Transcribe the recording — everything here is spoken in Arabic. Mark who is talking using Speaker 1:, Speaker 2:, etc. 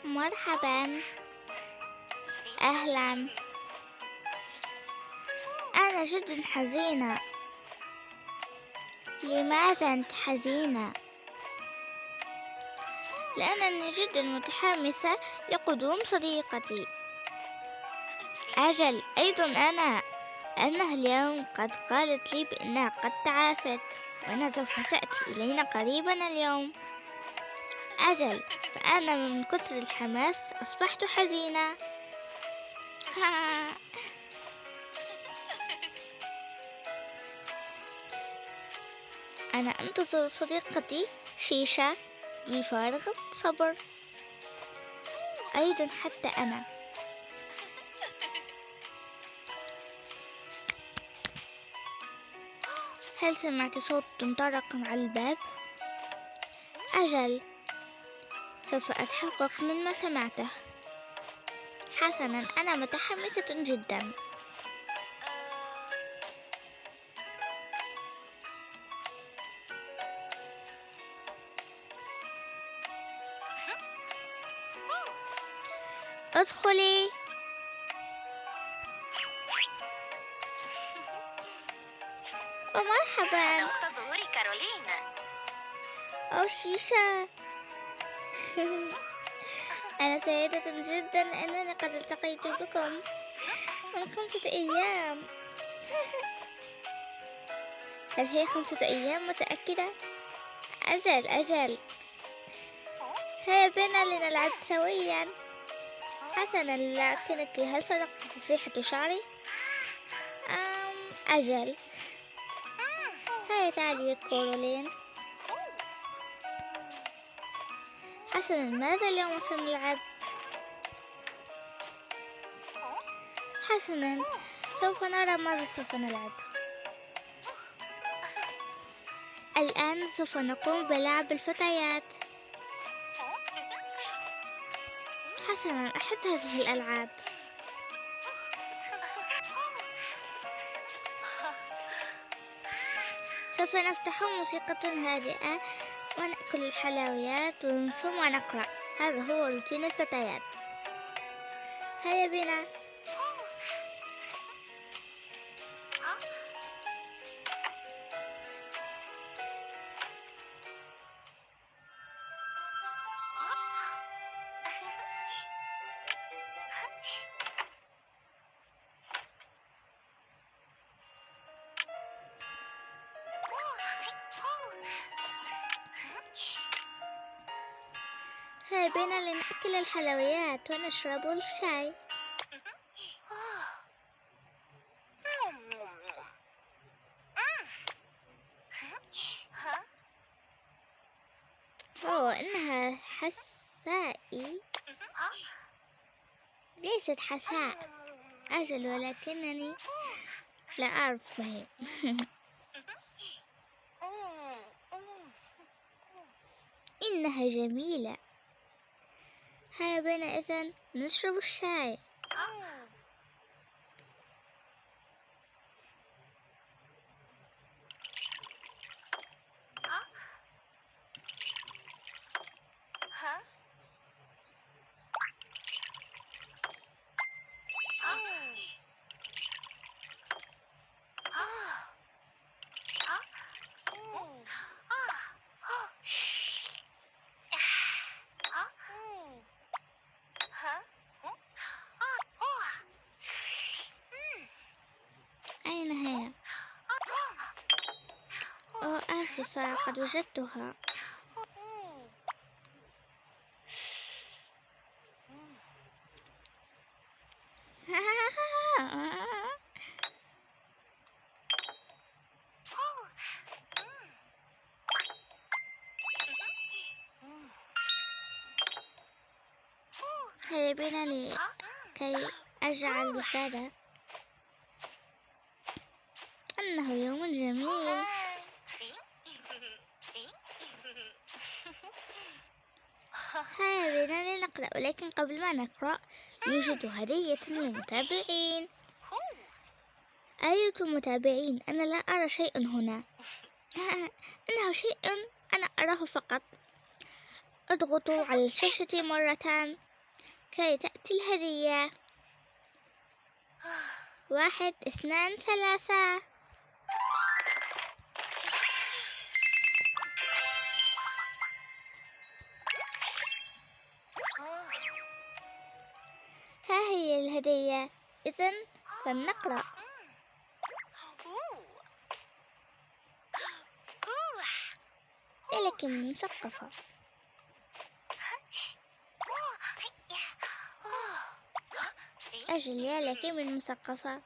Speaker 1: مرحبا. أهلا. أنا جدا حزينة. لماذا أنت حزينة؟ لأنني جدا متحمسة لقدوم صديقتي. أجل، أيضا أنا. أنها اليوم قد قالت لي بأنها قد تعافت وأنها سوف تأتي إلينا قريبا اليوم. أجل، فأنا من كثر الحماس أصبحت حزينة. أنا أنتظر صديقتي شيشة بفارغ الصبر. أيضا حتى أنا. هل سمعت صوت طرق على الباب؟ أجل، سوف أتحقق مما سمعته. حسنا، أنا متحمسة جدا. ادخلي. ومرحبا.
Speaker 2: ظهور كارولين.
Speaker 1: أو شيشة. أنا سعيدة جدا أنني قد التقيت بكم من 5 أيام. هل هي 5 أيام متأكدة؟ أجل. هيا بنا لنلعب سويا. حسنا، لكنك هل سرقت تسريحة شعري؟ أجل. هيا تعالي يا كارولين. حسنا، ماذا اليوم سنلعب؟ حسنا، سوف نرى ماذا سوف نلعب. الآن سوف نقوم بلعب الفتيات. حسنا، أحب هذه الألعاب. سوف نفتح موسيقى هادئة ونأكل الحلويات ثم نقرأ. هذا هو روتين الفتيات. هيا بنا. هيا بنا لنأكل الحلويات ونشرب الشاي. إنها حسائي. ليست حساء. أجل، ولكنني لا أعرف ما هي. إنها جميلة. هيا بنا إذن نشرب الشاي. أين هي؟ آسفة، قد وجدتها. هيا بنا لكي أجعل وسادة. إنه يوم جميل. هيا بنا لنقرأ، ولكن قبل ما نقرأ يوجد هدية للمتابعين. أية متابعين؟ أنا لا أرى شيء هنا. إنه شيء أنا أراه فقط. اضغطوا على الشاشة مرتان كي تأتي الهدية. 1 2 3. ها هي الهدية. إذن فلنقرأ. لك من مثقفة. أجل يا لك من مثقفة.